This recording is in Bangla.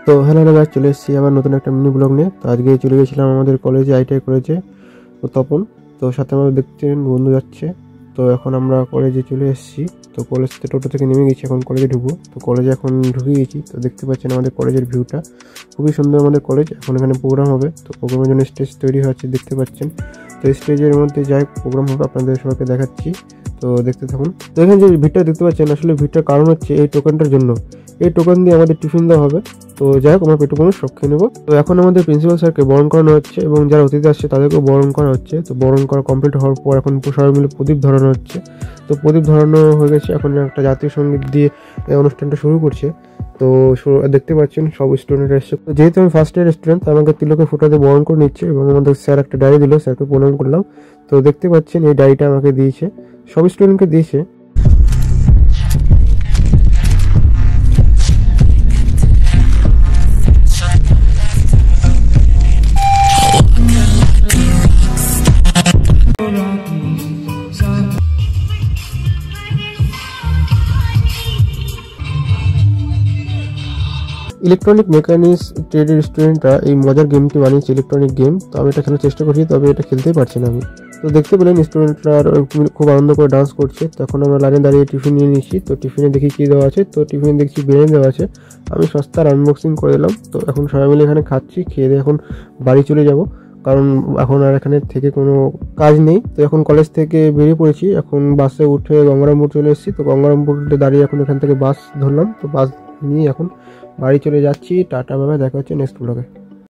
তো হ্যালো গাইস, চলে এসেছি আবার নতুন একটা মিনি ব্লগ নিয়ে। তো আজকে চলে গেছিলাম আমাদের কলেজে, আইটিআই কলেজে। তো তপন, তো সাথে আমাদের দেখছেন বন্ধু যাচ্ছে। তো এখন আমরা কলেজে চলে এসেছি। তো কলেজ থেকে টোটো থেকে নেমে গেছি, এখন কলেজে ঢুকবো। তো কলেজে এখন ঢুকে গেছি। তো দেখতে পাচ্ছেন আমাদের কলেজের ভিউটা খুবই সুন্দর। আমাদের কলেজ এখন এখানে প্রোগ্রাম হবে, তো প্রোগ্রামের জন্য স্টেজ তৈরি হচ্ছে দেখতে পাচ্ছেন। তো স্টেজের মধ্যে যাই প্রোগ্রাম হবে আপনাদের সবাইকে দেখাচ্ছি, তো দেখতে থাকুন। তো এখানে যে ভিড়টা দেখতে পাচ্ছেন, আসলে ভিড়টার কারণ হচ্ছে এই টোকেনটার জন্য। এই টোকেন দিয়ে আমাদের টিফিন দেওয়া হবে। তো যাই হোক, আমরা পেটুকুনো সব খেয়ে নেবো। তো এখন আমাদের প্রিন্সিপাল স্যারকে বরণ করানো হচ্ছে এবং যারা অতিথি আসছে তাদেরকেও বরণ করা হচ্ছে। তো বরণ করা কমপ্লিট হওয়ার পর এখন সবাই মিলে প্রদীপ ধরানো হচ্ছে। তো প্রদীপ ধরানো হয়ে গেছে, এখন একটা জাতীয় সঙ্গীত দিয়ে অনুষ্ঠানটা শুরু করছে। তো দেখতে পাচ্ছেন সব স্টুডেন্টরা এসছে। তো যেহেতু আমি ফার্স্ট ইয়ার স্টুডেন্ট, তো আমাকে তিলকে ফোটাতে বরণ করে নিচ্ছে এবং আমাদের স্যার একটা ডায়েরি দিল, স্যারকে প্রণাম করলাম। তো দেখতে পাচ্ছেন এই ডায়েরিটা আমাকে দিয়েছে, সব স্টুডেন্টকে দিয়েছে। ইলেকট্রনিক মেকানিক্স ট্রেডের স্টুডেন্টরা এই মজার গেমটি বানিয়েছে, ইলেকট্রনিক গেম। তো আমি এটা খেলার চেষ্টা করছি, তবে এটা খেলতেই পারছি না আমি। তো দেখতে পেলেন স্টুডেন্টরা খুব আনন্দ করে ডান্স করছে। তখন আমরা লাইনে দাঁড়িয়ে টিফিন নিয়ে নিচ্ছি। তো টিফিনে দেখি কী দেওয়া আছে। তো টিফিনে দেখছি বিরিয়ানি দেওয়া আছে। আমি সস্তার আনবক্সিং করে দিলাম। তো এখন সবাই মিলে এখানে খাচ্ছি, খেয়ে দিয়ে এখন বাড়ি চলে যাব, কারণ এখন আর এখানে থেকে কোনো কাজ নেই। তো এখন কলেজ থেকে বেরিয়ে পড়েছি, এখন বাসে উঠে গঙ্গারামপুর চলে এসেছি। তো গঙ্গারামপুরে দাঁড়িয়ে এখন এখান থেকে বাস ধরলাম। তো বাস নিয়ে এখন বাড়ি চলে যাচ্ছি। টাটা, বাই বাই, দেখা হচ্ছে নেক্সট ব্লগে।